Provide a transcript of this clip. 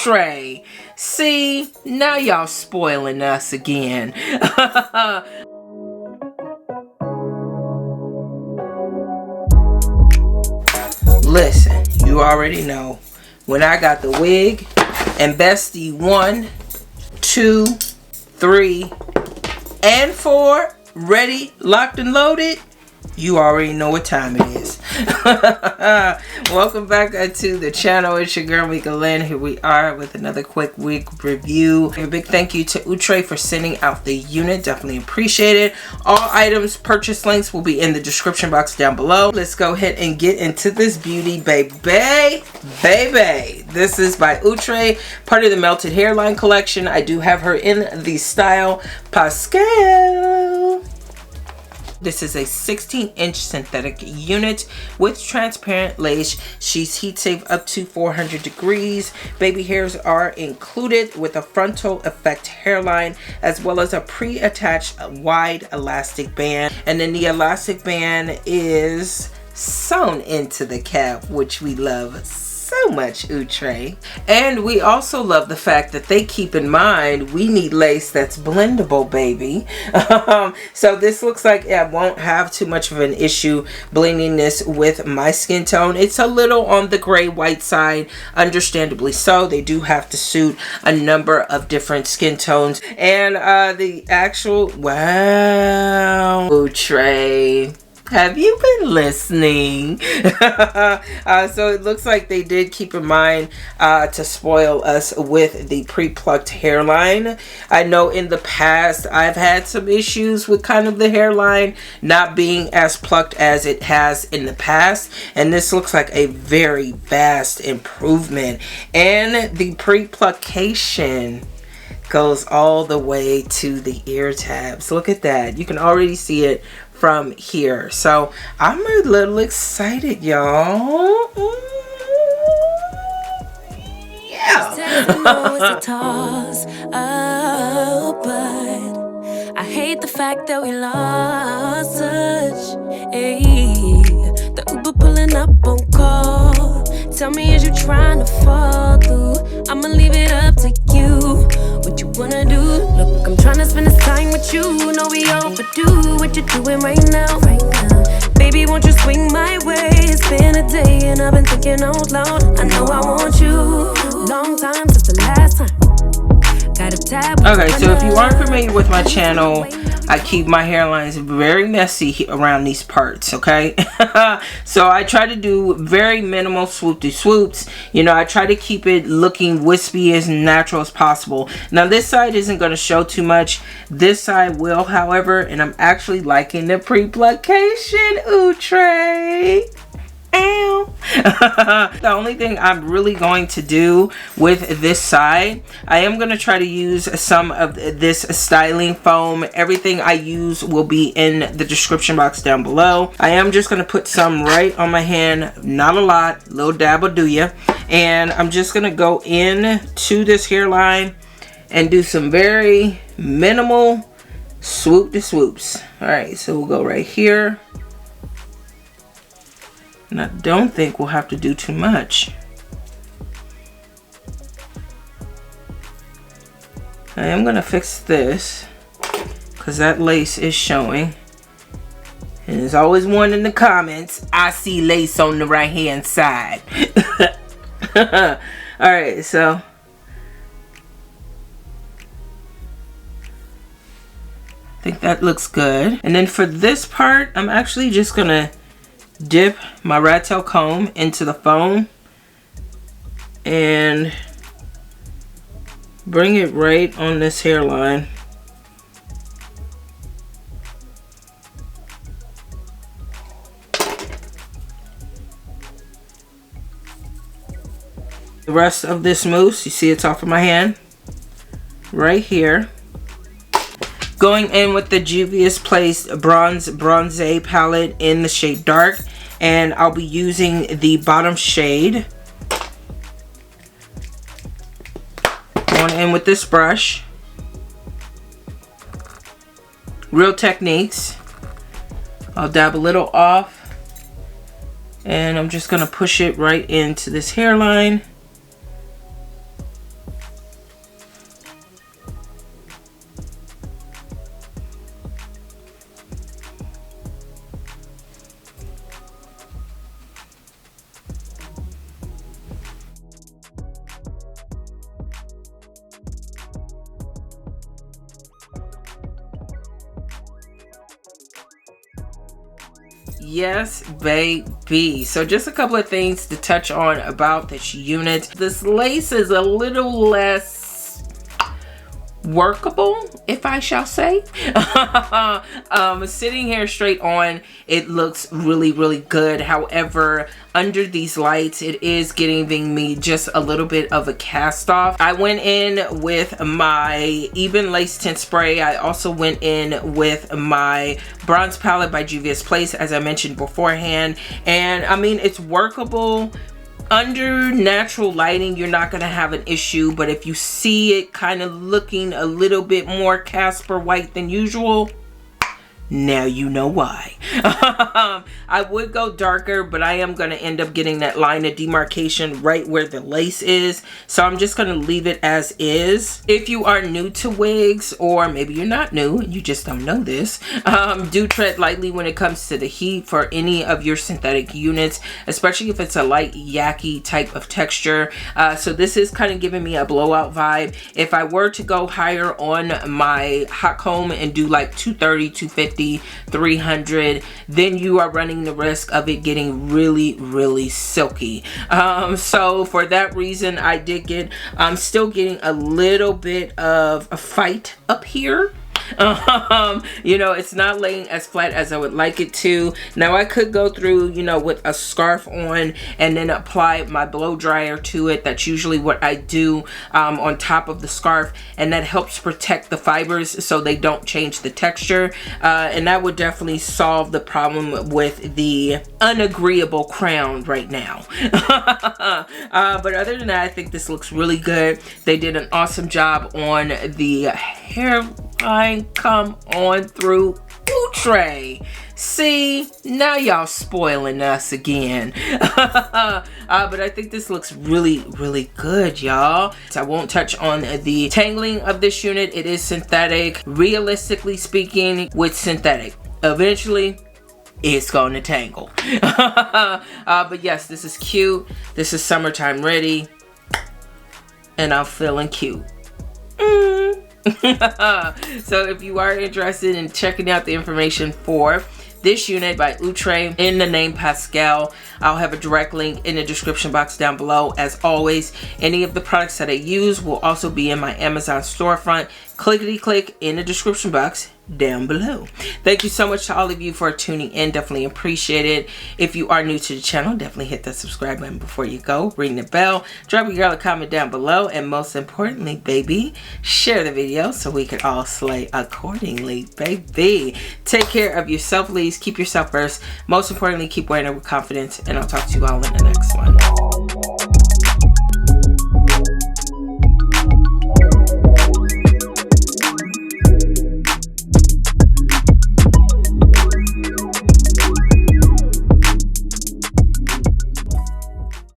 Outre. See, now y'all spoiling us again. Listen, you already know when I got the wig and Bestie 1, 2, 3, and 4 ready, locked and loaded, you already know what time it is. Welcome back to the channel. It's your girl Meekah Lynne. Here we are with another quick wig review. A big thank you to Outre for sending out the unit. Definitely appreciate it. All items purchase links will be in the description box down below. Let's go ahead and get into this beauty, baby. This is by Outre, part of the Melted Hairline collection. I do have her in the style PSCALE. This is a 16-inch synthetic unit with transparent lace. She's heat safe up to 400 degrees. Baby hairs are included with a frontal effect hairline as well as a pre-attached wide elastic band. And then the elastic band is sewn into the cap, which we love so much, Outre. And we also love the fact that they keep in mind we need lace that's blendable, baby. So this looks like I won't have too much of an issue blending this with my skin tone. It's a little on the gray white side, understandably so. They do have to suit a number of different skin tones. And the actual, wow, Outre, have you been listening? So it looks like they did keep in mind to spoil us with the pre-plucked hairline. I know in the past I've had some issues with kind of the hairline not being as plucked as it has in the past, and this looks like a very vast improvement. And the pre-pluckation goes all the way to the ear tabs. Look at that. You can already see it from here. So I'm a little excited, y'all. Yeah. But I hate the fact that we lost touch. The Uber pulling up on call. Tell me, is you trying to fall through? I'ma leave it up to you. What you wanna do? Look, I'm trying to spend this time with you. Know we overdue. What you doing right now? Baby, won't you swing my way? It's been a day and I've been thinking out loud. I know I want you. Long time since the last time. Got a tab. Okay, so if you aren't familiar with my channel, I keep my hairlines very messy around these parts, okay? So I try to do very minimal swoop-de-swoops. You know, I try to keep it looking wispy as natural as possible. Now, this side isn't going to show too much. This side will, however, and I'm actually liking the pre-pluckation, Outre. Ow. The only thing I'm really going to do with this side, I am going to try to use some of this styling foam. Everything I use will be in the description box down below. I am just going to put some right on my hand, not a lot, little dab will do ya. And I'm just going to go in to this hairline and do some very minimal swoop to swoops. Alright, so we'll go right here. And I don't think we'll have to do too much. I am going to fix this because that lace is showing. And there's always one in the comments, I see lace on the right hand side. Alright, so I think that looks good. And then for this part, I'm actually just going to dip my rat tail comb into the foam and bring it right on this hairline. The rest of this mousse, you see it's off of my hand right here. Going in with the Juvia's Place Bronze palette in the shade Dark, and I'll be using the bottom shade. Going in with this brush. Real Techniques. I'll dab a little off, and I'm just gonna push it right into this hairline. Yes, baby. So just a couple of things to touch on about this unit. This lace is a little less workable, if I shall say. Sitting here straight on, it looks really good. However, under these lights, it is giving me just a little bit of a cast off. I went in with my Even Lace Tint Spray. I also went in with my bronze palette by Juvia's Place, as I mentioned beforehand, and I mean, it's workable. Under natural lighting, you're not going to have an issue, but if you see it kind of looking a little bit more Casper white than usual, now you know why. I would go darker, but I am going to end up getting that line of demarcation right where the lace is. So I'm just going to leave it as is. If you are new to wigs, or maybe you're not new and you just don't know this, do tread lightly when it comes to the heat for any of your synthetic units, especially if it's a light yucky type of texture. So this is kind of giving me a blowout vibe. If I were to go higher on my hot comb and do like 230, 250, 300, then you are running the risk of it getting really silky. So for that reason, I did get, I'm still getting a little bit of a fight up here. You know, it's not laying as flat as I would like it to. Now I could go through, you know, with a scarf on and then apply my blow dryer to it. That's usually what I do on top of the scarf, and that helps protect the fibers so they don't change the texture, and that would definitely solve the problem with the unagreeable crown right now. But other than that, I think this looks really good. They did an awesome job on the hairline. Come on through Outre. See, now y'all spoiling us again. But I think this looks really good, y'all. So I won't touch on the tangling of this unit. It is synthetic. Realistically speaking, with synthetic, eventually it's going to tangle. But yes, this is cute. This is summertime ready, and I'm feeling cute. So if you are interested in checking out the information for this unit by Outre in the name PASCALE, I'll have a direct link in the description box down below. As always, any of the products that I use will also be in my Amazon storefront. Clickety click in the description box down below. Thank you so much to all of you for tuning in. Definitely appreciate it. If you are new to the channel, definitely hit that subscribe button before you go. Ring the bell. Drop your girl a comment down below. And most importantly, baby, share the video so we can all slay accordingly, baby. Take care of yourself, ladies. Keep yourself first. Most importantly, keep wearing it with confidence. And I'll talk to you all in the next one.